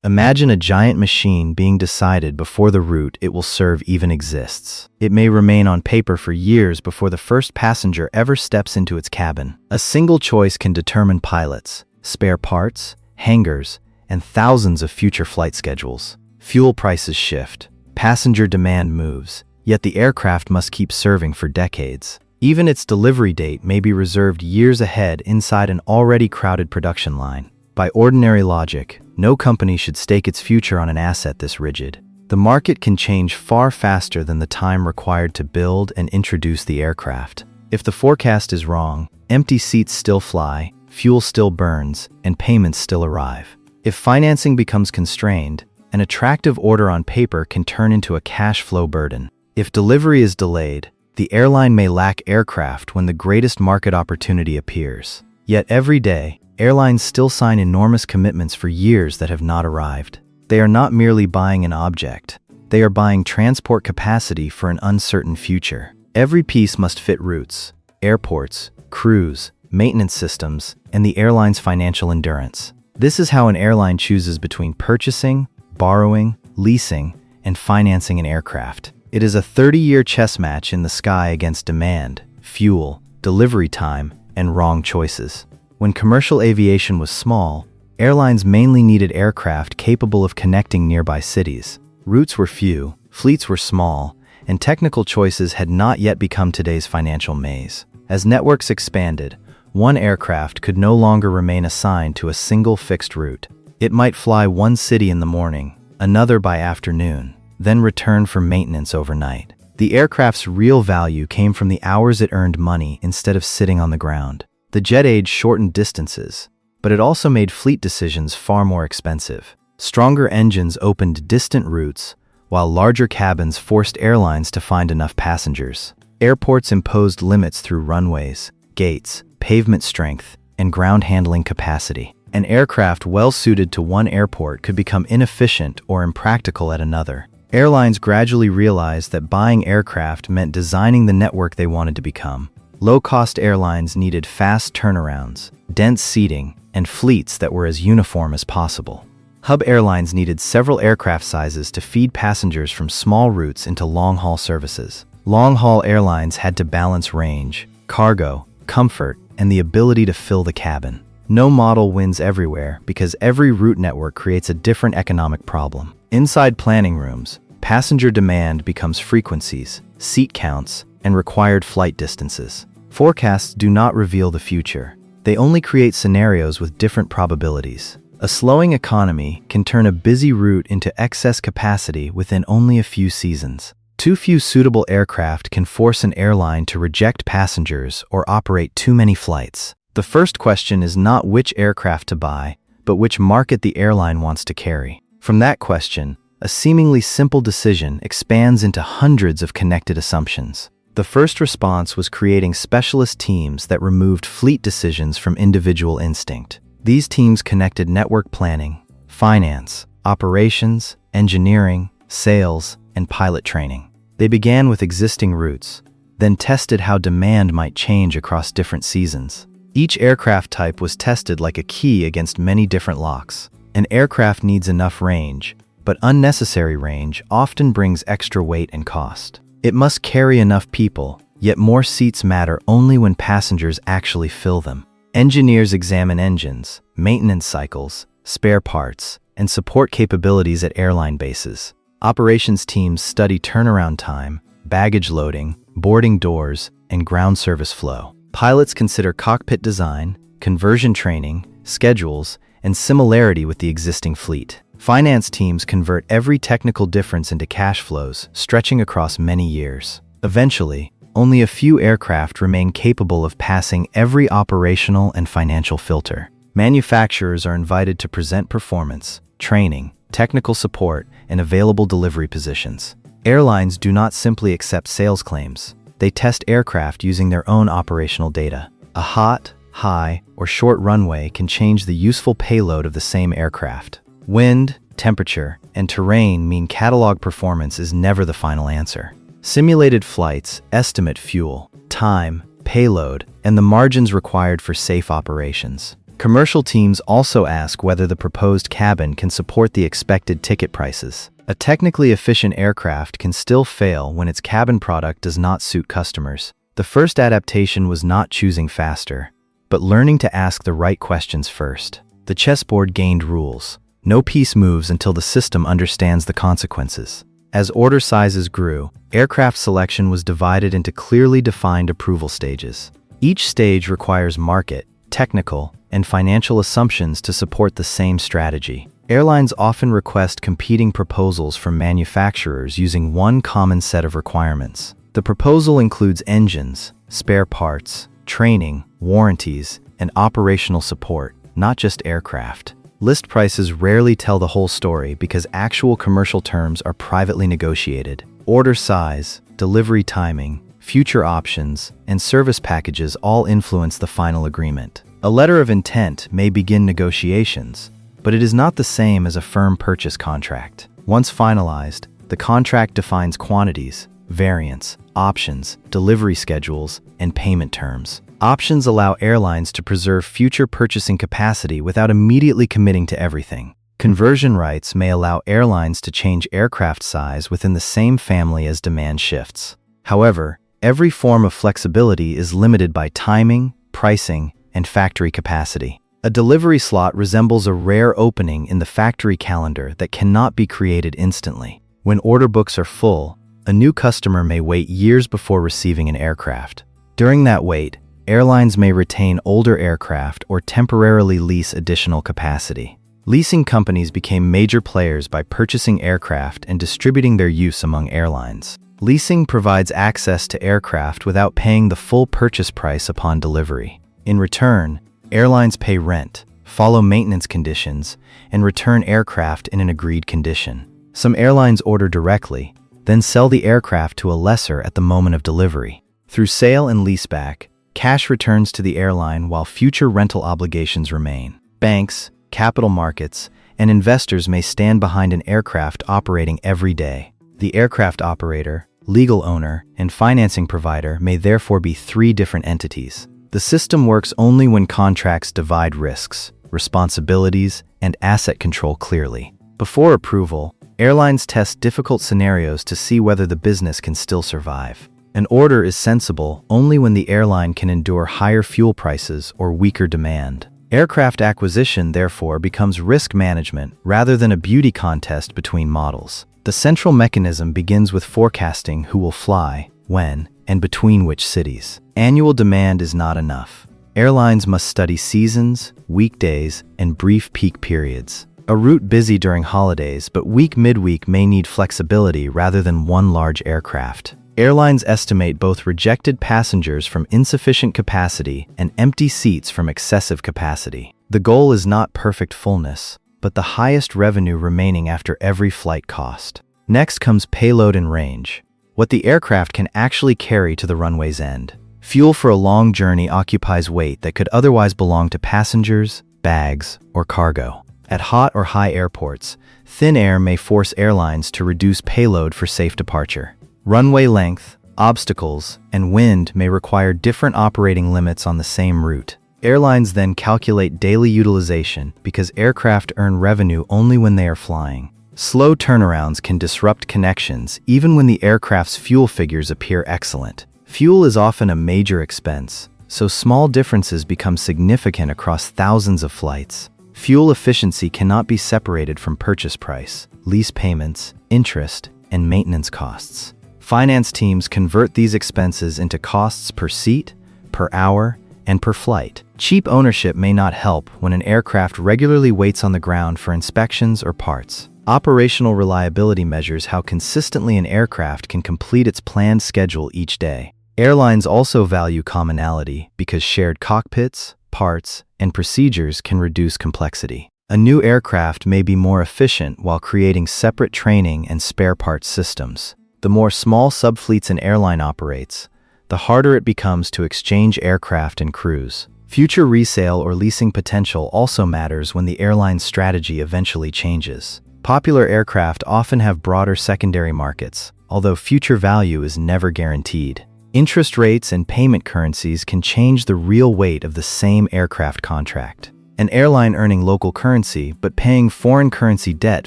Imagine a giant machine being decided before the route it will serve even exists. It may remain on paper for years before the first passenger ever steps into its cabin. A single choice can determine pilots, spare parts, hangars, and thousands of future flight schedules. Fuel prices shift. Passenger demand moves, yet the aircraft must keep serving for decades. Even its delivery date may be reserved years ahead inside an already crowded production line. By ordinary logic, no company should stake its future on an asset this rigid. The market can change far faster than the time required to build and introduce the aircraft. If the forecast is wrong, empty seats still fly, fuel still burns, and payments still arrive. If financing becomes constrained, an attractive order on paper can turn into a cash flow burden. If delivery is delayed, the airline may lack aircraft when the greatest market opportunity appears. Yet every day, airlines still sign enormous commitments for years that have not arrived. They are not merely buying an object. They are buying transport capacity for an uncertain future. Every piece must fit routes, airports, crews, maintenance systems, and the airline's financial endurance. This is how an airline chooses between purchasing, borrowing, leasing, and financing an aircraft. It is a 30-year chess match in the sky against demand, fuel, delivery time, and wrong choices. When commercial aviation was small, airlines mainly needed aircraft capable of connecting nearby cities. Routes were few, fleets were small, and technical choices had not yet become today's financial maze. As networks expanded, one aircraft could no longer remain assigned to a single fixed route. It might fly one city in the morning, another by afternoon, then return for maintenance overnight. The aircraft's real value came from the hours it earned money instead of sitting on the ground. The jet age shortened distances, but it also made fleet decisions far more expensive. Stronger engines opened distant routes, while larger cabins forced airlines to find enough passengers. Airports imposed limits through runways, gates, pavement strength, and ground handling capacity. An aircraft well suited to one airport could become inefficient or impractical at another. Airlines gradually realized that buying aircraft meant designing the network they wanted to become. Low-cost airlines needed fast turnarounds, dense seating, and fleets that were as uniform as possible. Hub airlines needed several aircraft sizes to feed passengers from small routes into long-haul services. Long-haul airlines had to balance range, cargo, comfort, and the ability to fill the cabin. No model wins everywhere because every route network creates a different economic problem. Inside planning rooms, passenger demand becomes frequencies, seat counts, and required flight distances. Forecasts do not reveal the future. They only create scenarios with different probabilities. A slowing economy can turn a busy route into excess capacity within only a few seasons. Too few suitable aircraft can force an airline to reject passengers or operate too many flights. The first question is not which aircraft to buy, but which market the airline wants to carry. From that question, a seemingly simple decision expands into hundreds of connected assumptions. The first response was creating specialist teams that removed fleet decisions from individual instinct. These teams connected network planning, finance, operations, engineering, sales, and pilot training. They began with existing routes, then tested how demand might change across different seasons. Each aircraft type was tested like a key against many different locks. An aircraft needs enough range, but unnecessary range often brings extra weight and cost. It must carry enough people, yet more seats matter only when passengers actually fill them. Engineers examine engines, maintenance cycles, spare parts, and support capabilities at airline bases. Operations teams study turnaround time, baggage loading, boarding doors, and ground service flow. Pilots consider cockpit design, conversion training, schedules, and similarity with the existing fleet. Finance teams convert every technical difference into cash flows, stretching across many years. Eventually, only a few aircraft remain capable of passing every operational and financial filter. Manufacturers are invited to present performance, training, technical support, and available delivery positions. Airlines do not simply accept sales claims. They test aircraft using their own operational data. A hot, high, or short runway can change the useful payload of the same aircraft. Wind, temperature, and terrain mean catalog performance is never the final answer. Simulated flights estimate fuel, time, payload, and the margins required for safe operations. Commercial teams also ask whether the proposed cabin can support the expected ticket prices. A technically efficient aircraft can still fail when its cabin product does not suit customers. The first adaptation was not choosing faster, but learning to ask the right questions first. The chessboard gained rules. No piece moves until the system understands the consequences. As order sizes grew, aircraft selection was divided into clearly defined approval stages. Each stage requires market, technical, and financial assumptions to support the same strategy. Airlines often request competing proposals from manufacturers using one common set of requirements. The proposal includes engines, spare parts, training, warranties, and operational support, not just aircraft. List prices rarely tell the whole story because actual commercial terms are privately negotiated. Order size, delivery timing, future options, and service packages all influence the final agreement. A letter of intent may begin negotiations, but it is not the same as a firm purchase contract. Once finalized, the contract defines quantities, variants, options, delivery schedules, and payment terms. Options allow airlines to preserve future purchasing capacity without immediately committing to everything. Conversion rights may allow airlines to change aircraft size within the same family as demand shifts. However, every form of flexibility is limited by timing, pricing, and factory capacity. A delivery slot resembles a rare opening in the factory calendar that cannot be created instantly. When order books are full, a new customer may wait years before receiving an aircraft. During that wait, airlines may retain older aircraft or temporarily lease additional capacity. Leasing companies became major players by purchasing aircraft and distributing their use among airlines. Leasing provides access to aircraft without paying the full purchase price upon delivery. In return, airlines pay rent, follow maintenance conditions, and return aircraft in an agreed condition. Some airlines order directly, then sell the aircraft to a lessor at the moment of delivery. Through sale and leaseback, cash returns to the airline while future rental obligations remain. Banks, capital markets, and investors may stand behind an aircraft operating every day. The aircraft operator, legal owner, and financing provider may therefore be three different entities. The system works only when contracts divide risks, responsibilities, and asset control clearly. Before approval, airlines test difficult scenarios to see whether the business can still survive. An order is sensible only when the airline can endure higher fuel prices or weaker demand. Aircraft acquisition, therefore, becomes risk management rather than a beauty contest between models. The central mechanism begins with forecasting who will fly, when, and between which cities. Annual demand is not enough. Airlines must study seasons, weekdays, and brief peak periods. A route busy during holidays but weak midweek may need flexibility rather than one large aircraft. Airlines estimate both rejected passengers from insufficient capacity and empty seats from excessive capacity. The goal is not perfect fullness, but the highest revenue remaining after every flight cost. Next comes payload and range, what the aircraft can actually carry to the runway's end. Fuel for a long journey occupies weight that could otherwise belong to passengers, bags, or cargo. At hot or high airports, thin air may force airlines to reduce payload for safe departure. Runway length, obstacles, and wind may require different operating limits on the same route. Airlines then calculate daily utilization because aircraft earn revenue only when they are flying. Slow turnarounds can disrupt connections even when the aircraft's fuel figures appear excellent. Fuel is often a major expense, so small differences become significant across thousands of flights. Fuel efficiency cannot be separated from purchase price, lease payments, interest, and maintenance costs. Finance teams convert these expenses into costs per seat, per hour, and per flight. Cheap ownership may not help when an aircraft regularly waits on the ground for inspections or parts. Operational reliability measures how consistently an aircraft can complete its planned schedule each day. Airlines also value commonality because shared cockpits, parts, and procedures can reduce complexity. A new aircraft may be more efficient while creating separate training and spare parts systems. The more small subfleets an airline operates, the harder it becomes to exchange aircraft and crews. Future resale or leasing potential also matters when the airline's strategy eventually changes. Popular aircraft often have broader secondary markets, although future value is never guaranteed. Interest rates and payment currencies can change the real weight of the same aircraft contract. An airline earning local currency but paying foreign currency debt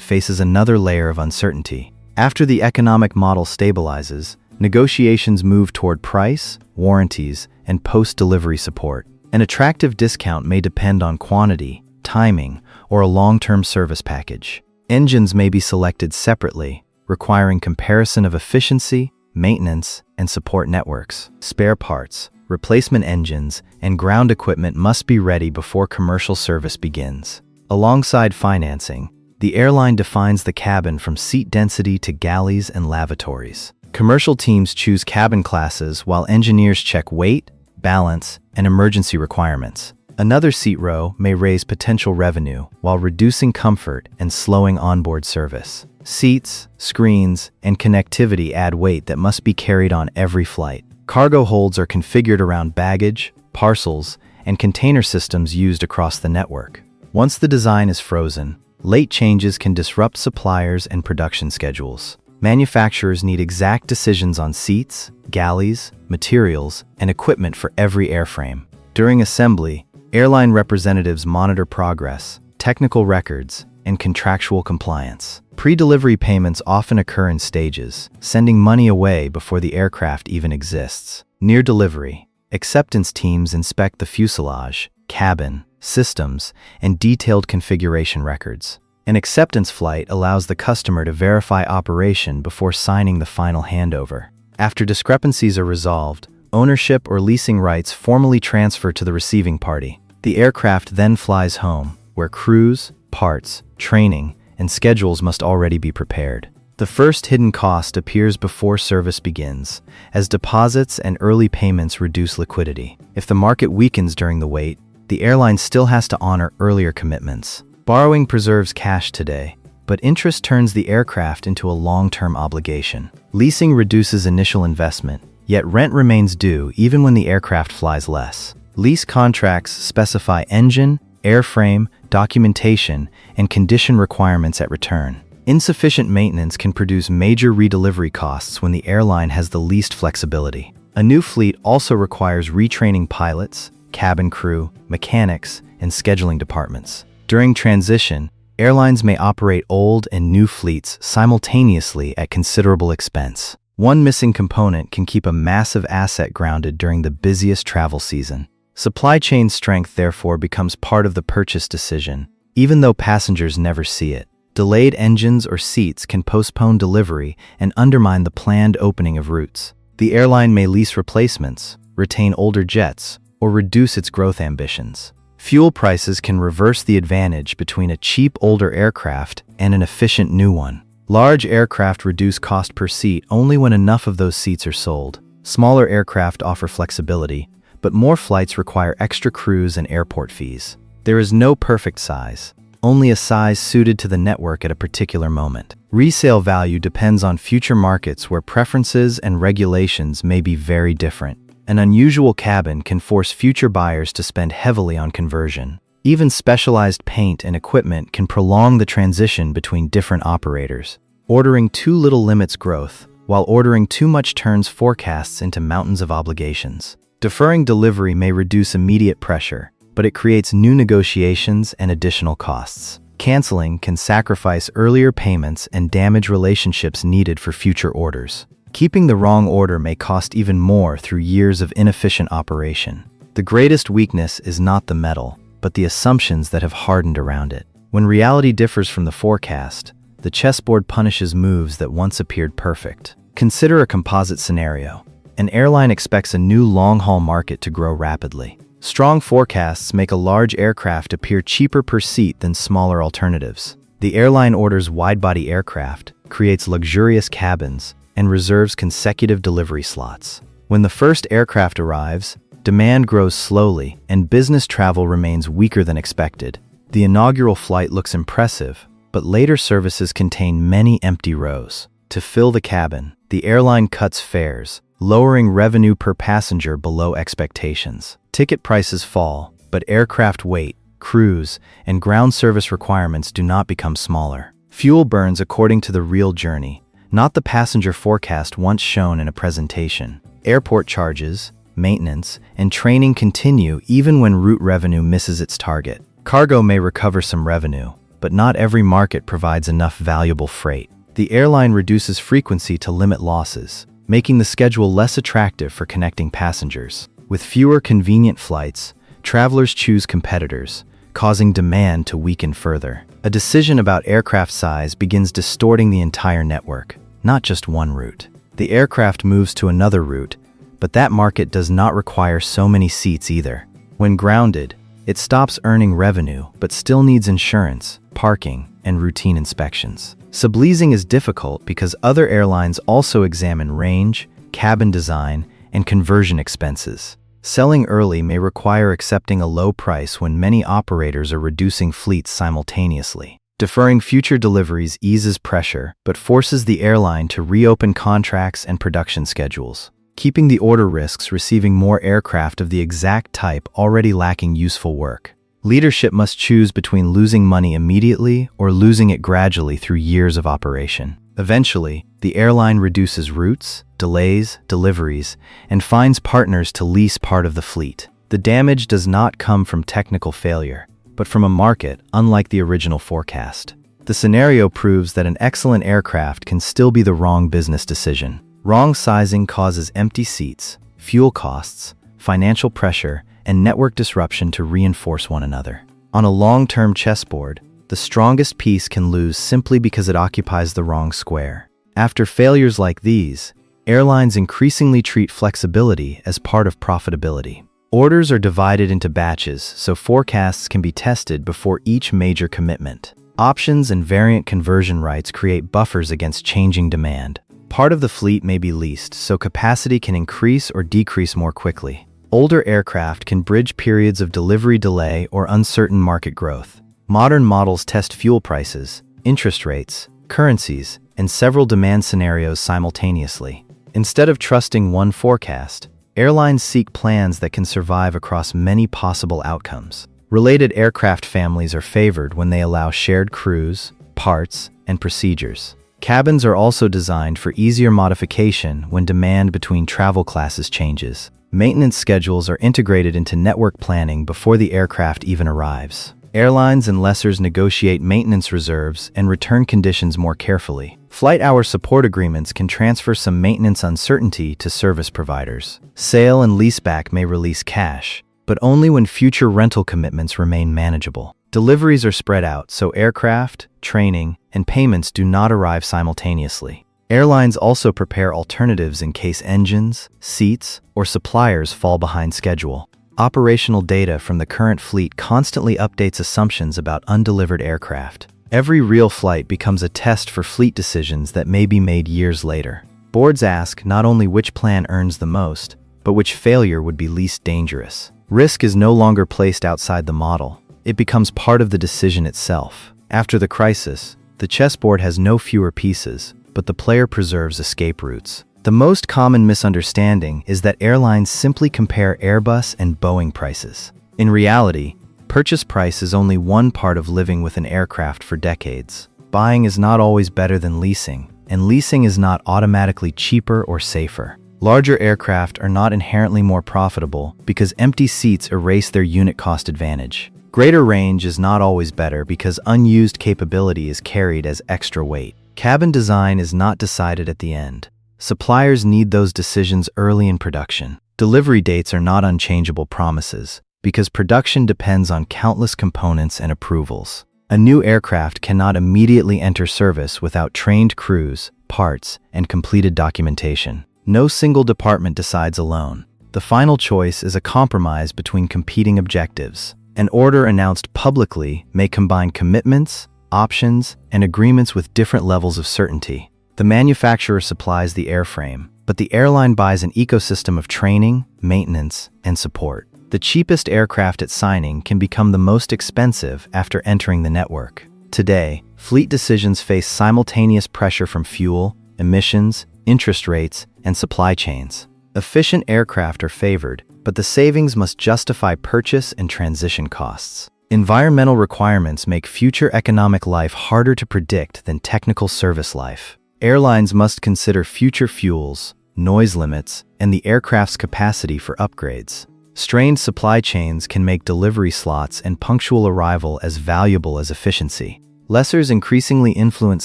faces another layer of uncertainty. After the economic model stabilizes, negotiations move toward price, warranties, and post-delivery support. An attractive discount may depend on quantity, timing, or a long-term service package. Engines may be selected separately, requiring comparison of efficiency, maintenance, and support networks. Spare parts, replacement engines, and ground equipment must be ready before commercial service begins. Alongside financing, the airline defines the cabin from seat density to galleys and lavatories. Commercial teams choose cabin classes while engineers check weight, balance, and emergency requirements. Another seat row may raise potential revenue while reducing comfort and slowing onboard service. Seats, screens, and connectivity add weight that must be carried on every flight. Cargo holds are configured around baggage, parcels, and container systems used across the network. Once the design is frozen, late changes can disrupt suppliers and production schedules. Manufacturers need exact decisions on seats, galleys, materials, and equipment for every airframe. During assembly, airline representatives monitor progress, technical records, and contractual compliance. Pre-delivery payments often occur in stages, sending money away before the aircraft even exists. Near delivery, acceptance teams inspect the fuselage, cabin, systems, and detailed configuration records. An acceptance flight allows the customer to verify operation before signing the final handover. After discrepancies are resolved, ownership or leasing rights formally transfer to the receiving party. The aircraft then flies home, where crews, parts, training, and schedules must already be prepared. The first hidden cost appears before service begins, as deposits and early payments reduce liquidity. If the market weakens during the wait, the airline still has to honor earlier commitments. Borrowing preserves cash today, but interest turns the aircraft into a long-term obligation. Leasing reduces initial investment, yet rent remains due even when the aircraft flies less. Lease contracts specify engine, airframe, documentation, and condition requirements at return. Insufficient maintenance can produce major redelivery costs when the airline has the least flexibility. A new fleet also requires retraining pilots, cabin crew, mechanics, and scheduling departments. During transition, airlines may operate old and new fleets simultaneously at considerable expense. One missing component can keep a massive asset grounded during the busiest travel season. Supply chain strength therefore becomes part of the purchase decision, even though passengers never see it. Delayed engines or seats can postpone delivery and undermine the planned opening of routes. The airline may lease replacements, retain older jets, or reduce its growth ambitions. Fuel prices can reverse the advantage between a cheap older aircraft and an efficient new one. Large aircraft reduce cost per seat only when enough of those seats are sold. Smaller aircraft offer flexibility, but more flights require extra crews and airport fees. There is no perfect size, only a size suited to the network at a particular moment. Resale value depends on future markets where preferences and regulations may be very different. An unusual cabin can force future buyers to spend heavily on conversion. Even specialized paint and equipment can prolong the transition between different operators. Ordering too little limits growth, while ordering too much turns forecasts into mountains of obligations. Deferring delivery may reduce immediate pressure, but it creates new negotiations and additional costs. Canceling can sacrifice earlier payments and damage relationships needed for future orders. Keeping the wrong order may cost even more through years of inefficient operation. The greatest weakness is not the metal, but the assumptions that have hardened around it. When reality differs from the forecast, the chessboard punishes moves that once appeared perfect. Consider a composite scenario. An airline expects a new long-haul market to grow rapidly. Strong forecasts make a large aircraft appear cheaper per seat than smaller alternatives. The airline orders wide-body aircraft, creates luxurious cabins, and reserves consecutive delivery slots. When the first aircraft arrives, demand grows slowly and business travel remains weaker than expected. The inaugural flight looks impressive, but later services contain many empty rows. To fill the cabin, the airline cuts fares, lowering revenue per passenger below expectations. Ticket prices fall, but aircraft weight, crews, and ground service requirements do not become smaller. Fuel burns according to the real journey, not the passenger forecast once shown in a presentation. Airport charges, maintenance, and training continue even when route revenue misses its target. Cargo may recover some revenue, but not every market provides enough valuable freight. The airline reduces frequency to limit losses, making the schedule less attractive for connecting passengers. With fewer convenient flights, travelers choose competitors, causing demand to weaken further. A decision about aircraft size begins distorting the entire network, not just one route. The aircraft moves to another route, but that market does not require so many seats either. When grounded, it stops earning revenue but still needs insurance, parking, and routine inspections. Subleasing is difficult because other airlines also examine range, cabin design, and conversion expenses. Selling early may require accepting a low price when many operators are reducing fleets simultaneously. Deferring future deliveries eases pressure but forces the airline to reopen contracts and production schedules. Keeping the order risks receiving more aircraft of the exact type already lacking useful work. Leadership must choose between losing money immediately or losing it gradually through years of operation. Eventually, the airline reduces routes, delays, deliveries, and finds partners to lease part of the fleet. The damage does not come from technical failure, but from a market unlike the original forecast. The scenario proves that an excellent aircraft can still be the wrong business decision. Wrong sizing causes empty seats, fuel costs, financial pressure, and network disruption to reinforce one another. On a long-term chessboard, the strongest piece can lose simply because it occupies the wrong square. After failures like these, airlines increasingly treat flexibility as part of profitability. Orders are divided into batches so forecasts can be tested before each major commitment. Options and variant conversion rights create buffers against changing demand. Part of the fleet may be leased so capacity can increase or decrease more quickly. Older aircraft can bridge periods of delivery delay or uncertain market growth. Modern models test fuel prices, interest rates, currencies, and several demand scenarios simultaneously. Instead of trusting one forecast, airlines seek plans that can survive across many possible outcomes. Related aircraft families are favored when they allow shared crews, parts, and procedures. Cabins are also designed for easier modification when demand between travel classes changes. Maintenance schedules are integrated into network planning before the aircraft even arrives. Airlines and lessors negotiate maintenance reserves and return conditions more carefully. Flight hour support agreements can transfer some maintenance uncertainty to service providers. Sale and leaseback may release cash, but only when future rental commitments remain manageable. Deliveries are spread out so aircraft, training, and payments do not arrive simultaneously. Airlines also prepare alternatives in case engines, seats, or suppliers fall behind schedule. Operational data from the current fleet constantly updates assumptions about undelivered aircraft. Every real flight becomes a test for fleet decisions that may be made years later. Boards ask not only which plan earns the most, but which failure would be least dangerous. Risk is no longer placed outside the model. It becomes part of the decision itself. After the crisis, the chessboard has no fewer pieces, but the player preserves escape routes. The most common misunderstanding is that airlines simply compare Airbus and Boeing prices. In reality, purchase price is only one part of living with an aircraft for decades. Buying is not always better than leasing, and leasing is not automatically cheaper or safer. Larger aircraft are not inherently more profitable because empty seats erase their unit cost advantage. Greater range is not always better because unused capability is carried as extra weight. Cabin design is not decided at the end. Suppliers need those decisions early in production. Delivery dates are not unchangeable promises because production depends on countless components and approvals. A new aircraft cannot immediately enter service without trained crews, parts, and completed documentation. No single department decides alone. The final choice is a compromise between competing objectives. An order announced publicly may combine commitments, options, and agreements with different levels of certainty. The manufacturer supplies the airframe, but the airline buys an ecosystem of training, maintenance, and support. The cheapest aircraft at signing can become the most expensive after entering the network. Today, fleet decisions face simultaneous pressure from fuel, emissions, interest rates, and supply chains. Efficient aircraft are favored, but the savings must justify purchase and transition costs. Environmental requirements make future economic life harder to predict than technical service life. Airlines must consider future fuels, noise limits, and the aircraft's capacity for upgrades. Strained supply chains can make delivery slots and punctual arrival as valuable as efficiency. Lessors increasingly influence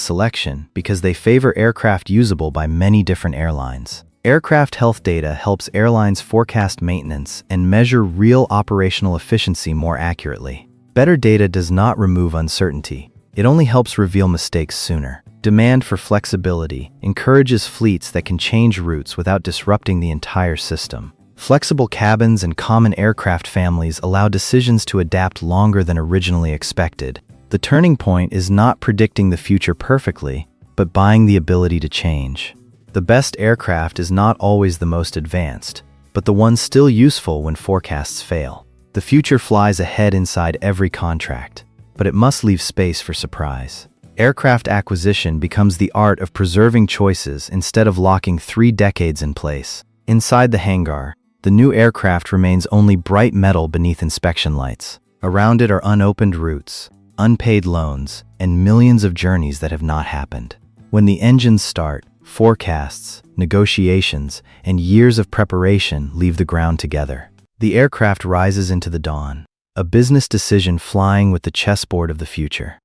selection because they favor aircraft usable by many different airlines. Aircraft health data helps airlines forecast maintenance and measure real operational efficiency more accurately. Better data does not remove uncertainty. It only helps reveal mistakes sooner. Demand for flexibility encourages fleets that can change routes without disrupting the entire system. Flexible cabins and common aircraft families allow decisions to adapt longer than originally expected. The turning point is not predicting the future perfectly, but buying the ability to change. The best aircraft is not always the most advanced, but the one still useful when forecasts fail. The future flies ahead inside every contract, but it must leave space for surprise. Aircraft acquisition becomes the art of preserving choices instead of locking 3 decades in place. Inside the hangar, the new aircraft remains only bright metal beneath inspection lights. Around it are unopened routes, unpaid loans, and millions of journeys that have not happened. When the engines start, forecasts, negotiations, and years of preparation leave the ground together. The aircraft rises into the dawn, a business decision flying with the chessboard of the future.